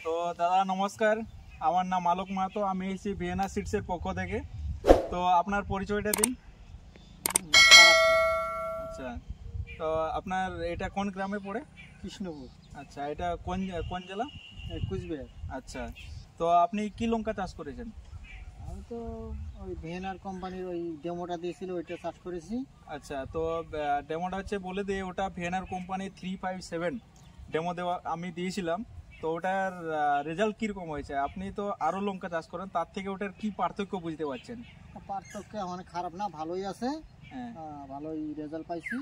তো দাদা নমস্কার, আমার নাম আলোক মাহাতো, আমি এসেছি ভিয়েনা সিডসের পক্ষ থেকে। তো আপনার পরিচয়টা দিন। আচ্ছা, তো আপনার এটা কোন গ্রামে পড়ে? কৃষ্ণপুর, আচ্ছা, এটা কোন কোন জেলা? কুচবিহার। আচ্ছা, তো আপনি কি লঙ্কা চাষ করেছেন? আমি তো ওই ভিয়েনার কোম্পানির ওই ডেমোটা দিয়েছিল ওইটা চাষ করেছি। আচ্ছা, তো ডেমোটা হচ্ছে বলে দিয়ে, ওটা ভিয়েনার কোম্পানি 357 ডেমো দেওয়া আমি দিয়েছিলাম। তো ওটার রেজাল্ট কীরকম হয়েছে? আপনি তো আরও লঙ্কা চাষ করেন, তার থেকে ওটার কি পার্থক্য বুঝতে পারছেন? পার্থক্য অনেক খারাপ না, ভালোই আছে। হ্যাঁ। ভালোই রেজাল্ট পাইছি।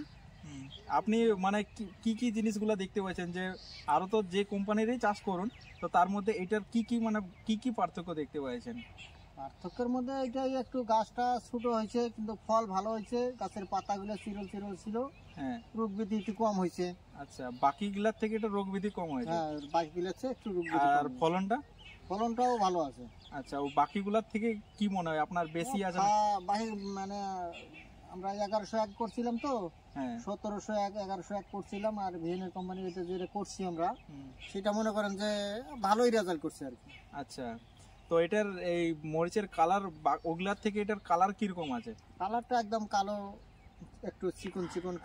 আপনি মানে কি কি জিনিসগুলো দেখতে পাচ্ছেন যে আরো তো যে কোম্পানিরই চাষ করুন, তো তার মধ্যে এটার কি কি মানে কি কি পার্থক্য দেখতে পাচ্ছেন? পার্থক্যের মধ্যে এটাই একটু গাছটা ছোট হয়েছে, কিন্তু ফল ভালো হয়েছে। গাছের পাতাগুলো চিরল চিরল ছিল। হ্যাঁ। রোগ ব্যাধি একটু কম হয়েছে। আচ্ছা, বাকিগুলার থেকে এটা রোগ ব্যাধি কম হয়েছে। হ্যাঁ, বাকিগুলোর চেয়ে একটু রোগ ব্যাধি আর কম হয়েছে। ফলনটা? ফলনটাও ভালো আছে। আচ্ছা, ও বাকিগুলার থেকে কি মনে হয় আপনার বেশি আছে? বাহির মানে আমরা 1101 করছিলাম তো। হ্যাঁ। 1701 1101 করছিলাম, আর ভিএনএর কোম্পানি এটা যেটা করছি আমরা, সেটা মনে করেন যে ভালোই রেজাল্ট করছে আর কি। আচ্ছা, তো এটার এই মরিচের কালার ওগুলার থেকে এটার কালার কিরকম আছে? কালারটা একদম কালো, একটু চিকন চিকন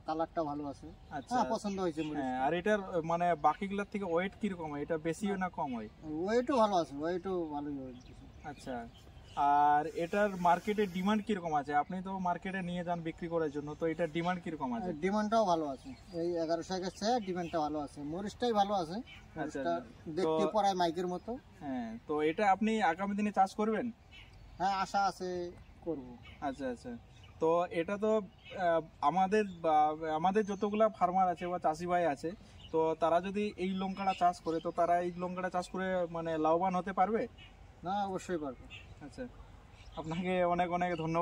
কালারটা ভালো আছে। আচ্ছা, হ্যাঁ, পছন্দ হয়েছে মরিচ। হ্যাঁ। আর এটার মানে বাকিগুলার থেকে ওয়েট কিরকম হয়? এটা বেশি না কম হয়? ওয়েটও ভালো আছে, ওয়েটও ভালোই হয়েছে। আচ্ছা, আর এটার মার্কেটে ডিমান্ড কিরকম আছে? আপনি তো মার্কেটে নিয়ে যান বিক্রি করার জন্য, তো এটার ডিমান্ড কিরকম আছে? ডিমান্ডটাও ভালো আছে, এই 1101 চেয়ে ডিমান্ডটা ভালো আছে, মরিচটাই ভালো আছে। মরিচটা দেখতে পড়ায় মাইকের মতো। হ্যাঁ, তো এটা আপনি আগামী দিনে চাষ করবেন? হ্যাঁ, আশা আছে, করব। আচ্ছা আচ্ছা, তো এটা তো আমাদের যতগুলা ফার্মার আছে বা চাষি ভাই আছে, তো তারা যদি এই লঙ্কাটা চাষ করে, তো তারা এই লঙ্কাটা চাষ করে মানে লাভবান হতে পারবে? না, অবশ্যই পারবো। আচ্ছা, আপনাকে অনেক অনেক ধন্যবাদ।